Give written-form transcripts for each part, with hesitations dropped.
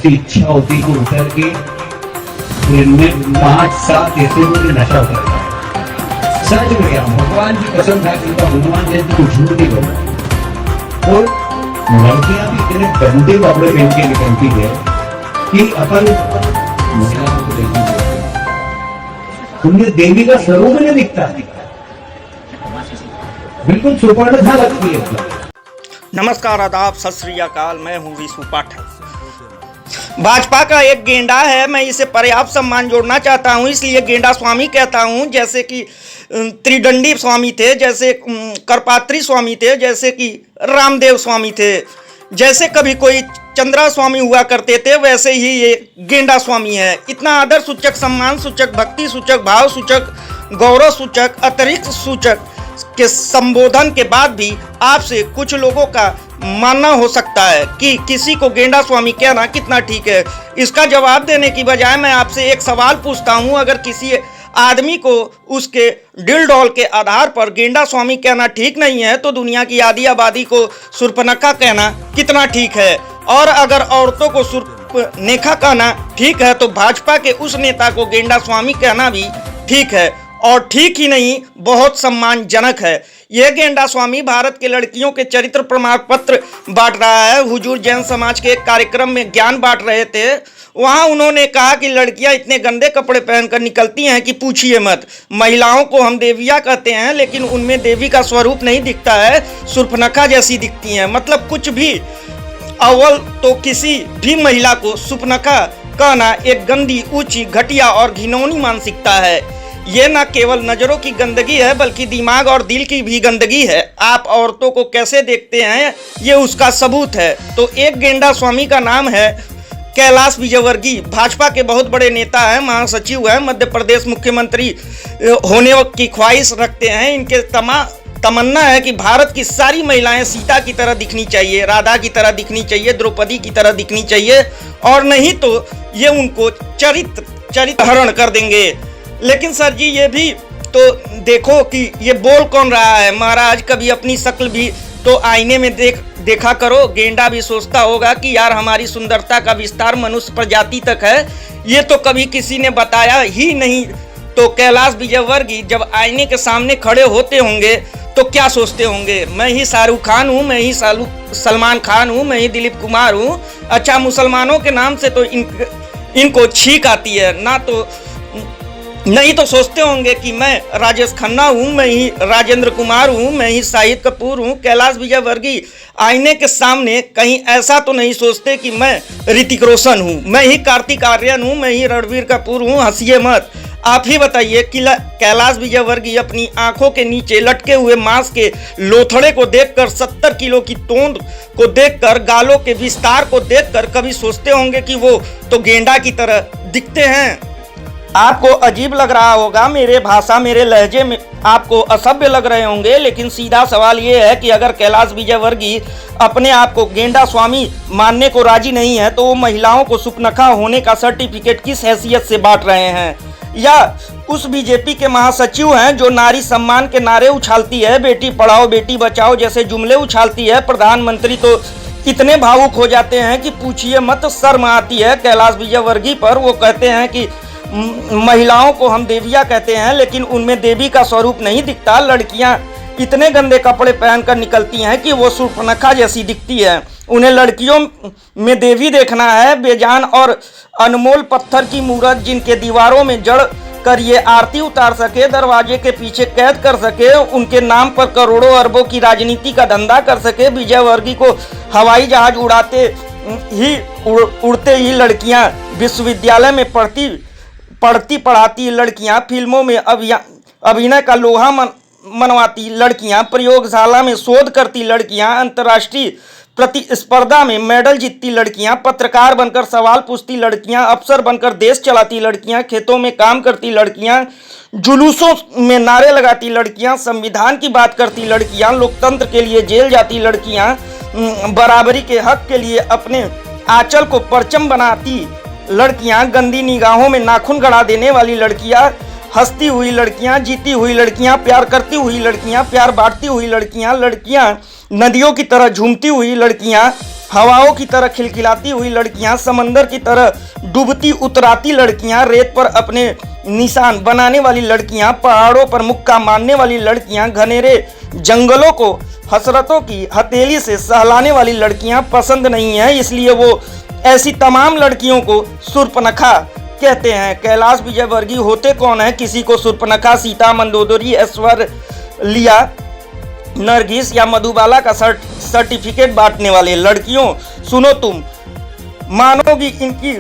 ऐसी इच्छा होती कि उतर के ट्रेन में 5-7 ऐसे मुझे नशा उतर जाए। सच में क्या भगवान की कसम था कि हनुमान जयंती को झूठ नहीं बोला। और लड़कियां भी इतने गंदे कपड़े पहन के निकलती है कि अपन महिलाओं को देखी उनमें देवी का स्वरूप नहीं दिखता, बिल्कुल सुपर्ण सा लगती है। नमस्कार, आदाब, सत श्री अकाल। मैं हूँ विशु पाठक। भाजपा का एक गेंडा है, मैं इसे पर्याप्त सम्मान जोड़ना चाहता हूँ, इसलिए गेंडा स्वामी कहता हूँ। जैसे कि त्रिदंडी स्वामी थे, जैसे करपात्री स्वामी थे, जैसे कि रामदेव स्वामी थे, जैसे कभी कोई चंद्रा स्वामी हुआ करते थे, वैसे ही ये गेंडा स्वामी है। इतना आदर सूचक, सम्मान सूचक, भक्ति सूचक, भाव सूचक, गौरव सूचक, अतिरिक्त सूचक के संबोधन के बाद भी आपसे कुछ लोगों का मानना हो सकता है कि किसी को गेंडा स्वामी कहना कितना ठीक है। इसका जवाब देने की बजाय मैं आपसे एक सवाल पूछता हूं, अगर किसी आदमी को उसके दिल डॉल के आधार पर गेंडा स्वामी कहना ठीक नहीं है, तो दुनिया की आधी आबादी को सुर्पनखा कहना कितना ठीक है? और अगर औरतों को सुर्पनेखा कहना ठीक है, तो भाजपा के उस नेता को गेंडा स्वामी कहना भी ठीक है, और ठीक ही नहीं, बहुत सम्मानजनक है। यह गेंडा स्वामी भारत के लड़कियों के चरित्र प्रमाण पत्र बांट रहा है। हुजूर जैन समाज के एक कार्यक्रम में ज्ञान बांट रहे थे, वहां उन्होंने कहा कि लड़कियां इतने गंदे कपड़े पहनकर निकलती हैं कि पूछिए मत। महिलाओं को हम देविया कहते हैं, लेकिन उनमें देवी का स्वरूप नहीं दिखता है, सुर्पनखा जैसी दिखती हैं। मतलब कुछ भी, अव्वल तो किसी भी महिला को सुर्पनखा कहना एक गंदी, ऊंची, घटिया और घिनौनी मानसिकता है। ये न केवल नज़रों की गंदगी है, बल्कि दिमाग और दिल की भी गंदगी है। आप औरतों को कैसे देखते हैं, ये उसका सबूत है। तो एक गेंडा स्वामी का नाम है कैलाश विजयवर्गीय। भाजपा के बहुत बड़े नेता हैं, महासचिव हैं, मध्य प्रदेश मुख्यमंत्री होने की ख्वाहिश रखते हैं। इनके तमन्ना है कि भारत की सारी महिलाएं सीता की तरह दिखनी चाहिए, राधा की तरह दिखनी चाहिए, द्रौपदी की तरह दिखनी चाहिए, और नहीं तो ये उनको चरित्र हरण कर देंगे। लेकिन सर जी, ये भी तो देखो कि ये बोल कौन रहा है। महाराज, कभी अपनी शक्ल भी तो आईने में देखा करो। गेंडा भी सोचता होगा कि यार हमारी सुंदरता का विस्तार मनुष्य प्रजाति तक है, ये तो कभी किसी ने बताया ही नहीं। तो कैलाश विजयवर्गीय जब आईने के सामने खड़े होते होंगे तो क्या सोचते होंगे? मैं ही शाहरुख खान हूँ, मैं ही सलमान खान हूँ, मैं ही दिलीप कुमार हूँ। अच्छा, मुसलमानों के नाम से तो इनको छींक आती है ना, तो नहीं तो सोचते होंगे कि मैं राजेश खन्ना हूँ, मैं ही राजेंद्र कुमार हूँ, मैं ही शाहिद कपूर हूँ। कैलाश विजयवर्गीय आईने के सामने कहीं ऐसा तो नहीं सोचते कि मैं ऋतिक रोशन हूँ, मैं ही कार्तिक आर्यन हूँ, मैं ही रणबीर कपूर हूँ। हंसिए मत। आप ही बताइए कि कैलाश विजयवर्गीय अपनी आंखों के नीचे लटके हुए मांस के लोथड़े को देखकर, 70 किलो की तोंद को देखकर, गालों के विस्तार को देखकर कभी सोचते होंगे कि वो तो गेंडा की तरह दिखते हैं? आपको अजीब लग रहा होगा, मेरे भाषा, मेरे लहजे में आपको असभ्य लग रहे होंगे, लेकिन सीधा सवाल ये है कि अगर कैलाश विजयवर्गीय अपने आप को गेंडा स्वामी मानने को राजी नहीं है, तो वो महिलाओं को सुर्पनखा होने का सर्टिफिकेट किस हैसियत से बांट रहे हैं? या उस बीजेपी के महासचिव हैं जो नारी सम्मान के नारे उछालती है, बेटी पढ़ाओ बेटी बचाओ जैसे जुमले उछालती है। प्रधानमंत्री तो इतने भावुक हो जाते हैं कि पूछिए मत, शर्म आती है कैलाश विजयवर्गीय पर। वो कहते हैं कि महिलाओं को हम देविया कहते हैं, लेकिन उनमें देवी का स्वरूप नहीं दिखता। लड़कियां इतने गंदे कपड़े पहनकर निकलती हैं कि वो सुर्पनखा जैसी दिखती है। उन्हें लड़कियों में देवी देखना है, बेजान और अनमोल पत्थर की मूर्त जिनके दीवारों में जड़ कर ये आरती उतार सके, दरवाजे के पीछे कैद कर सके, उनके नाम पर करोड़ों अरबों की राजनीति का धंधा कर सके। विजयवर्गीय को हवाई जहाज उड़ते ही लड़कियां, विश्वविद्यालय में पढ़ाती लड़कियां, फिल्मों में अभिनय का लोहा मनवाती लड़कियां, प्रयोगशाला में शोध करती लड़कियां, अंतर्राष्ट्रीय प्रतिस्पर्धा में मेडल जीतती लड़कियां, पत्रकार बनकर सवाल पूछती लड़कियां, अफसर बनकर देश चलाती लड़कियां, खेतों में काम करती लड़कियां, जुलूसों में नारे लगाती लड़कियां, संविधान की बात करती लड़कियां, लोकतंत्र के लिए जेल जाती लड़कियां, बराबरी के हक के लिए अपने आंचल को परचम बनाती लड़कियां, गंदी निगाहों में नाखून गड़ा देने वाली लड़कियां, हंसती हुई लड़कियां, जीती हुई लड़कियां, प्यार करती हुई लड़कियां, प्यार बांटती हुई लड़कियां, नदियों की तरह झूमती हुई लड़कियां, हवाओं की तरह खिलखिलाती हुई लड़कियां, समंदर की तरह डूबती उतराती लड़कियां, रेत पर अपने निशान बनाने वाली लड़कियां, पहाड़ों पर मुक्का मारने वाली लड़कियां, घनेरे जंगलों को हसरतों की हथेली से सहलाने वाली लड़कियां पसंद नहीं है। इसलिए वो ऐसी तमाम लड़कियों को शूर्पणखा कहते हैं। कैलाश विजयवर्गीय होते कौन है? किसी को शूर्पणखा, सीता, मंदोदरी, ऐश्वर्या, नरगिस या मधुबाला का सर्टिफिकेट बांटने वाले। लड़कियों सुनो, तुम मानोगी इनकी,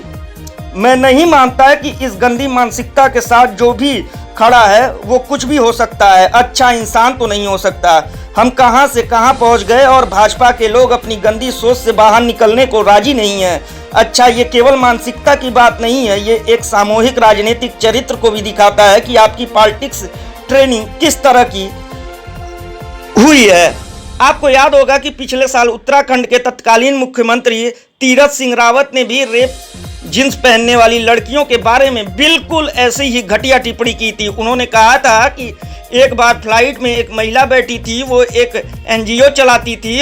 मैं नहीं मानता है कि इस गंदी मानसिकता के साथ जो भी खड़ा है वो कुछ भी हो सकता है, अच्छा इंसान तो नहीं हो सकता। हम कहां से कहां पहुंच गए और भाजपा के लोग अपनी गंदी सोच से बाहर निकलने को राजी नहीं है। अच्छा, ये केवल मानसिकता की बात नहीं है, ये एक सामूहिक राजनीतिक चरित्र को भी दिखाता है कि आपकी पॉलिटिक्स ट्रेनिंग किस तरह की हुई है। आपको याद होगा कि पिछले साल उत्तराखंड के तत्कालीन मुख्यमंत्री तीरथ सिंह रावत ने भी रेप जींस पहनने वाली लड़कियों के बारे में बिल्कुल ऐसी ही घटिया टिप्पणी की थी। उन्होंने कहा था कि एक बार फ्लाइट में एक महिला बैठी थी, वो एक एनजीओ चलाती थी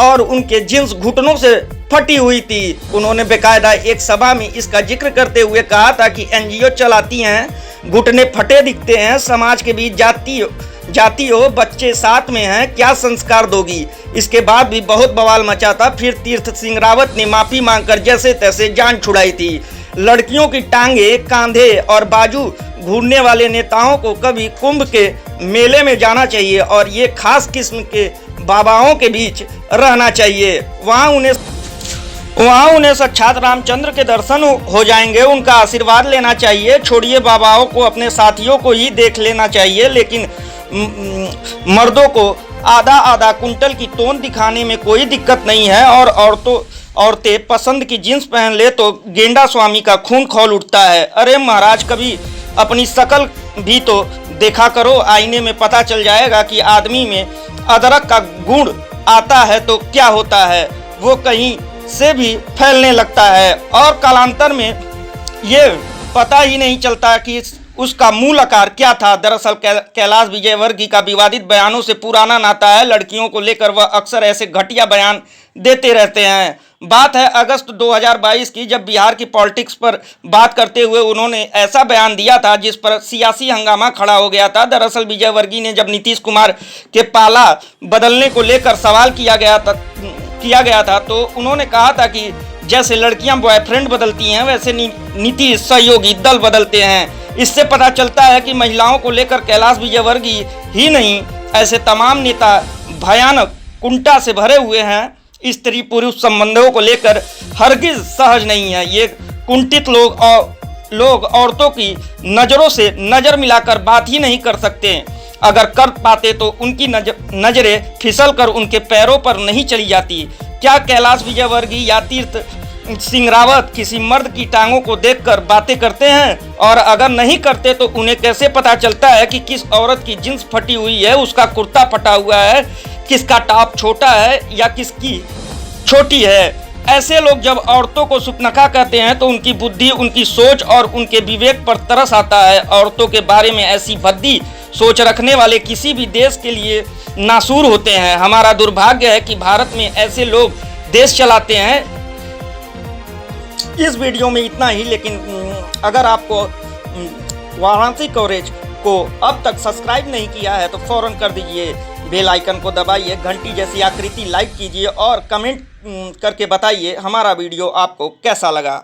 और उनके जींस घुटनों से फटी हुई थी। उन्होंने बेकायदा एक सभा में इसका जिक्र करते हुए कहा था कि एनजीओ चलाती हैं, घुटने फटे दिखते हैं, समाज के बीच जाती हो, बच्चे साथ में हैं, क्या संस्कार दोगी। इसके बाद भी बहुत बवाल मचा था। फिर तीरथ सिंह रावत ने माफी मांगकर जैसे तैसे जान छुड़ाई थी। लड़कियों की टांगे, कांधे और बाजू घूरने वाले नेताओं को कभी कुंभ के मेले में जाना चाहिए और ये खास किस्म के बाबाओं के बीच रहना चाहिए। वहाँ उन्हें साक्षात रामचंद्र के दर्शन हो जाएंगे, उनका आशीर्वाद लेना चाहिए। छोड़िए बाबाओं को, अपने साथियों को ही देख लेना चाहिए। लेकिन मर्दों को आधा आधा कुंटल की तोंद दिखाने में कोई दिक्कत नहीं है और औरतें पसंद की जींस पहन ले तो गेंडा स्वामी का खून खौल उठता है। अरे महाराज, कभी अपनी शक्ल भी तो देखा करो, आईने में पता चल जाएगा कि आदमी में अदरक का गुण आता है तो क्या होता है, वो कहीं से भी फैलने लगता है और कालांतर में ये पता ही नहीं चलता कि उसका मूल आकार क्या था। दरअसल कैलाश विजयवर्गीय का विवादित बयानों से पुराना नाता है। लड़कियों को लेकर वह अक्सर ऐसे घटिया बयान देते रहते हैं। बात है अगस्त 2022 की, जब बिहार की पॉलिटिक्स पर बात करते हुए उन्होंने ऐसा बयान दिया था जिस पर सियासी हंगामा खड़ा हो गया था। दरअसल विजयवर्गीय ने जब नीतीश कुमार के पाला बदलने को लेकर सवाल किया गया था तो उन्होंने कहा था कि जैसे लड़कियां बॉयफ्रेंड बदलती हैं वैसे नीतीश सहयोगी दल बदलते हैं। इससे पता चलता है कि महिलाओं को लेकर कैलाश विजयवर्गीय ही नहीं, ऐसे तमाम नेता भयानक कुंठा से भरे हुए हैं। स्त्री पुरुष संबंधों को लेकर हरगिज सहज नहीं है। ये कुंठित लोग औरतों की नज़रों से नज़र मिलाकर बात ही नहीं कर सकते। अगर कर पाते तो उनकी नज़रें फिसल कर उनके पैरों पर नहीं चली जाती। क्या कैलाश विजयवर्गीय या तीरथ सिंह रावत किसी मर्द की टांगों को देखकर बातें करते हैं? और अगर नहीं करते तो उन्हें कैसे पता चलता है कि किस औरत की जींस फटी हुई है, उसका कुर्ता फटा हुआ है, किसका टॉप छोटा है या किसकी छोटी है? ऐसे लोग जब औरतों को शूर्पणखा कहते हैं तो उनकी बुद्धि, उनकी सोच और उनके विवेक पर तरस आता है। औरतों के बारे में ऐसी भद्दी सोच रखने वाले किसी भी देश के लिए नासूर होते हैं। हमारा दुर्भाग्य है कि भारत में ऐसे लोग देश चलाते हैं। इस वीडियो में इतना ही, लेकिन अगर आपको वाराणसी कवरेज को अब तक सब्सक्राइब नहीं किया है तो फौरन कर दीजिए, बेल आइकन को दबाइए, घंटी जैसी आकृति लाइक कीजिए और कमेंट करके बताइए हमारा वीडियो आपको कैसा लगा।